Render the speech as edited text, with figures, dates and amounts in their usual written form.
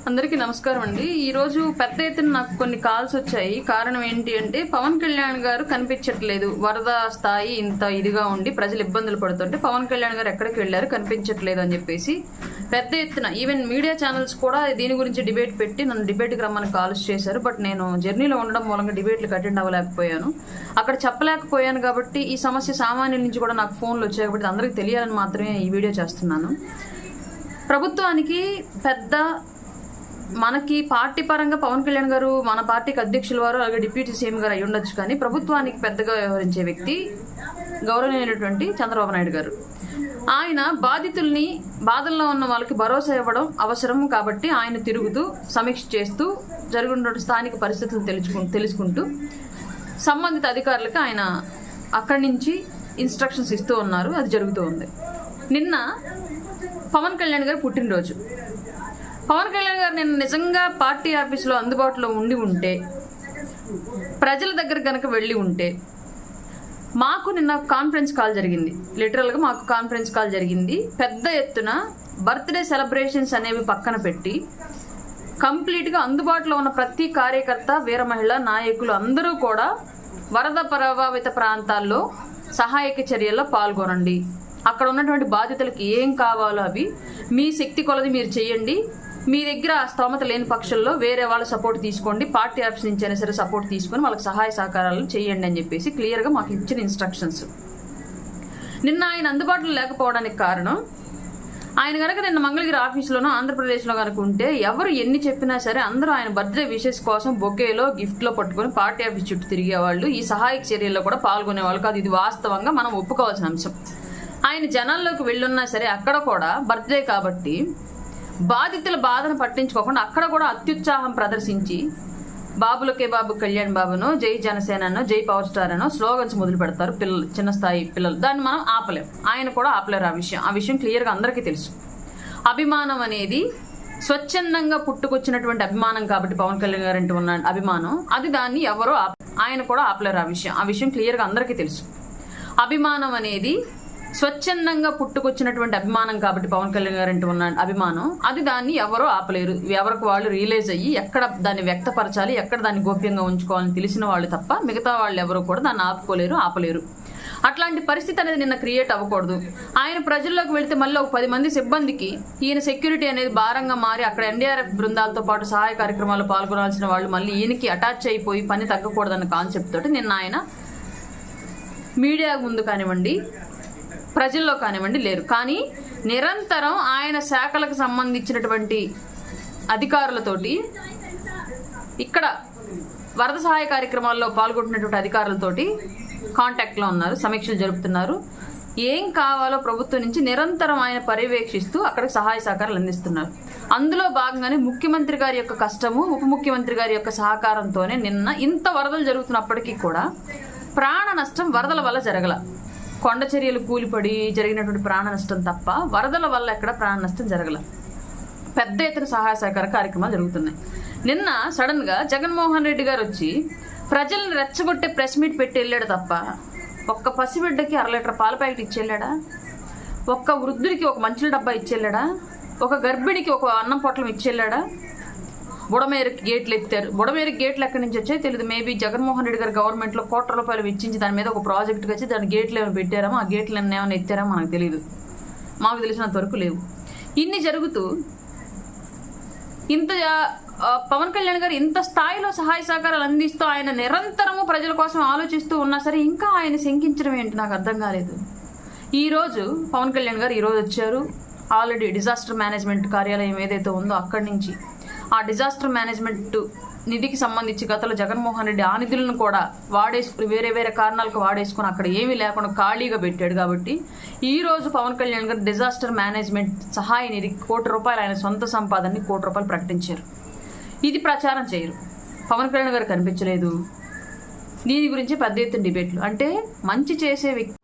అందరికీ నమస్కారం అండి. ఈ రోజు పెద్ద ఎత్తున నాకు కొన్ని కాల్స్ వచ్చాయి. కారణం ఏంటి అంటే పవన్ కళ్యాణ్ గారు కనిపించట్లేదు, వరద స్థాయి ఇంత ఇదిగా ఉండి ప్రజలు ఇబ్బందులు పడుతుంటే పవన్ కళ్యాణ్ గారు ఎక్కడికి వెళ్లారు కనిపించట్లేదు అని చెప్పేసి పెద్ద ఎత్తున ఈవెన్ మీడియా ఛానల్స్ కూడా దీని గురించి డిబేట్ పెట్టి నన్ను డిబేట్కి రమ్మని కాల్స్ చేశారు. బట్ నేను జర్నీలో ఉండడం మూలంగా డిబేట్లకు అటెండ్ అవ్వలేకపోయాను, అక్కడ చెప్పలేకపోయాను. కాబట్టి ఈ సమస్య సామాన్యుల నుంచి కూడా నాకు ఫోన్లు వచ్చాయి కాబట్టి అందరికీ తెలియాలని మాత్రమే ఈ వీడియో చేస్తున్నాను. ప్రభుత్వానికి పెద్ద మనకి పార్టీ పరంగా పవన్ కళ్యాణ్ గారు మన పార్టీకి అధ్యక్షుల వారు అలాగే డిప్యూటీ సీఎం గారు అయి ఉండొచ్చు, కానీ ప్రభుత్వానికి పెద్దగా వ్యవహరించే వ్యక్తి గౌరవనీయులైనటువంటి చంద్రబాబు నాయుడు గారు. ఆయన బాధితుల్ని, బాధల్లో ఉన్న వాళ్ళకి భరోసా ఇవ్వడం అవసరం కాబట్టి ఆయన తిరుగుతూ సమీక్ష చేస్తూ జరుగుతున్న స్థానిక పరిస్థితులను తెలుసుకుంటూ సంబంధిత అధికారులకు ఆయన అక్కడి నుంచి ఇన్స్ట్రక్షన్స్ ఇస్తూ ఉన్నారు. అది జరుగుతూ ఉంది. నిన్న పవన్ కళ్యాణ్ గారు పుట్టినరోజు. పవన్ కళ్యాణ్ గారు నేను నిజంగా పార్టీ ఆఫీసులో అందుబాటులో ఉంటే, ప్రజల దగ్గర కనుక వెళ్ళి ఉంటే, మాకు నిన్న కాన్ఫరెన్స్ కాల్ జరిగింది. లిటరల్గా మాకు కాన్ఫరెన్స్ కాల్ జరిగింది. పెద్ద ఎత్తున బర్త్డే సెలబ్రేషన్స్ అనేవి పక్కన పెట్టి కంప్లీట్గా అందుబాటులో ఉన్న ప్రతి కార్యకర్త, వీర మహిళ నాయకులు అందరూ కూడా వరద ప్రభావిత ప్రాంతాల్లో సహాయక చర్యల్లో పాల్గొనండి, అక్కడ ఉన్నటువంటి బాధితులకు ఏం కావాలో అవి మీ శక్తి కొలది మీరు చేయండి, మీ దగ్గర స్తోమత లేని పక్షంలో వేరే వాళ్ళ సపోర్ట్ తీసుకోండి, పార్టీ ఆఫీస్ నుంచి అయినా సరే సపోర్ట్ తీసుకొని వాళ్ళకి సహాయ సహకారాలు చేయండి అని చెప్పేసి క్లియర్గా మాకు ఇచ్చిన ఇన్స్ట్రక్షన్స్. నిన్న ఆయన అందుబాటులో లేకపోవడానికి కారణం, ఆయన కనుక నిన్న మంగళగిరి ఆఫీసులోనో ఆంధ్రప్రదేశ్లో కనుక ఉంటే ఎవరు ఎన్ని చెప్పినా సరే అందరూ ఆయన బర్త్డే విషెస్ కోసం బొకేలో గిఫ్ట్లో పట్టుకొని పార్టీ ఆఫీస్ చుట్టూ తిరిగేవాళ్ళు, ఈ సహాయక చర్యల్లో కూడా పాల్గొనేవాళ్ళు కాదు. ఇది వాస్తవంగా మనం ఒప్పుకోవాల్సిన అంశం. ఆయన జనాల్లోకి వెళ్ళున్నా సరే అక్కడ కూడా బర్త్డే కాబట్టి బాధితుల బాధను పట్టించుకోకుండా అక్కడ కూడా అత్యుత్సాహం ప్రదర్శించి బాబులకే బాబు కళ్యాణ్ బాబునో, జై జనసేననో, జై పవర్ స్టార్ అనో స్లోగన్స్ మొదలు పెడతారు పిల్లలు, చిన్న స్థాయి పిల్లలు. దాన్ని మనం ఆపలేం, ఆయన కూడా ఆపలేరు. ఆ విషయం క్లియర్గా అందరికీ తెలుసు. అభిమానం అనేది స్వచ్ఛందంగా పుట్టుకొచ్చినటువంటి అభిమానం కాబట్టి పవన్ కళ్యాణ్ గారు అంటూ ఉన్న అభిమానం అది, దాన్ని ఎవరో ఆయన కూడా ఆపలేరు. ఆ విషయం క్లియర్గా అందరికీ తెలుసు. అభిమానం అనేది స్వచ్ఛందంగా పుట్టుకొచ్చినటువంటి అభిమానం కాబట్టి పవన్ కళ్యాణ్ గారు అంటూ ఉన్న అభిమానం అది, దాన్ని ఎవరో ఆపలేరు. ఎవరికి వాళ్ళు రియలైజ్ అయ్యి ఎక్కడ దాన్ని వ్యక్తపరచాలి, ఎక్కడ దాన్ని గోప్యంగా ఉంచుకోవాలని తెలిసిన వాళ్ళు తప్ప మిగతా వాళ్ళు ఎవరు కూడా దాన్ని ఆపలేరు. అట్లాంటి పరిస్థితి అనేది నిన్న క్రియేట్ అవ్వకూడదు. ఆయన ప్రజల్లోకి వెళితే మళ్ళీ ఒక 10 మంది సిబ్బందికి ఈయన సెక్యూరిటీ అనేది భారంగా మారి అక్కడ ఎన్డీఆర్ఎఫ్ బృందాలతో పాటు సహాయ కార్యక్రమాల్లో పాల్గొనాల్సిన వాళ్ళు మళ్ళీ ఈయనకి అటాచ్ అయిపోయి పని తగ్గకూడదన్న కాన్సెప్ట్ తోటి నిన్న ఆయన మీడియా ముందు కానివ్వండి, ప్రజల్లో కానివ్వండి లేరు. కానీ నిరంతరం ఆయన శాఖలకు సంబంధించినటువంటి అధికారులతోటి, ఇక్కడ వరద సహాయ కార్యక్రమాల్లో పాల్గొంటున్నటువంటి అధికారులతోటి కాంటాక్ట్లో ఉన్నారు, సమీక్షలు జరుపుతున్నారు. ఏం కావాలో ప్రభుత్వం నుంచి నిరంతరం ఆయన పర్యవేక్షిస్తూ అక్కడికి సహాయ సహకారాలు అందిస్తున్నారు. అందులో భాగంగానే ముఖ్యమంత్రి గారి యొక్క కష్టము, ఉప ముఖ్యమంత్రి గారి యొక్క సహకారంతోనే నిన్న ఇంత వరదలు జరుగుతున్నప్పటికీ కూడా ప్రాణ నష్టం వరదల వల్ల జరగల. కొండ చర్యలు కూలిపడి జరిగినటువంటి ప్రాణ నష్టం తప్ప వరదల వల్ల ఎక్కడ ప్రాణ నష్టం జరగల. పెద్ద ఎత్తున సహాయ సహకార కార్యక్రమాలు జరుగుతున్నాయి. నిన్న సడన్ గా జగన్మోహన్ రెడ్డి గారు వచ్చి ప్రజల్ని రెచ్చగొట్టే ప్రెస్ మీట్ పెట్టి వెళ్ళాడు తప్ప ఒక్క పసిబిడ్డకి 1/2 లీటర్ పాల ప్యాకెట్ ఇచ్చేళ్ళాడా, ఒక్క వృద్ధుడికి ఒక మంచుల డబ్బా ఇచ్చేళ్ళాడా, ఒక గర్భిణికి ఒక అన్నం పొట్లం ఇచ్చేళ్ళాడా? బుడమేరుకి గేట్లు ఎత్తారు. బుడమేరుకి గేట్లు ఎక్కడి నుంచి వచ్చాయి తెలియదు. మేబీ జగన్మోహన్ రెడ్డి గారు గవర్నమెంట్లో ₹1,00,00,000 వెచ్చించి దాని మీద ఒక ప్రాజెక్ట్కి వచ్చి దాని గేట్లు ఏమైనా పెట్టారామో, ఆ గేట్లు ఏమైనా ఎత్తారామో మనకు తెలియదు. మాకు తెలిసినంత వరకు లేవు. ఇన్ని జరుగుతూ ఇంత పవన్ కళ్యాణ్ గారు ఇంత స్థాయిలో సహాయ సహకారాలు అందిస్తూ ఆయన నిరంతరము ప్రజల కోసం ఆలోచిస్తూ ఉన్నా సరే ఇంకా ఆయన శంకించడం ఏంటి నాకు అర్థం కాలేదు. ఈరోజు పవన్ కళ్యాణ్ గారు ఈరోజు వచ్చారు. ఆల్రెడీ డిజాస్టర్ మేనేజ్మెంట్ కార్యాలయం ఏదైతే ఉందో అక్కడి నుంచి ఆ డిజాస్టర్ మేనేజ్మెంట్ నిధికి సంబంధించి గతంలో జగన్మోహన్ రెడ్డి ఆ నిధులను కూడా వాడేసుకుని వేరే కారణాలకు వాడేసుకుని అక్కడ ఏమీ లేకుండా ఖాళీగా పెట్టాడు. కాబట్టి ఈ రోజు పవన్ కళ్యాణ్ గారు డిజాస్టర్ మేనేజ్మెంట్ సహాయ నిధికి ₹1,00,00,000 ఆయన సొంత సంపాదనని ₹1,00,00,000 ప్రకటించారు. ఇది ప్రచారం చేయరు. పవన్ కళ్యాణ్ గారు కనిపించలేదు. దీని గురించి పెద్ద ఎత్తున డిబేట్లు. అంటే మంచి చేసే వ్యక్తి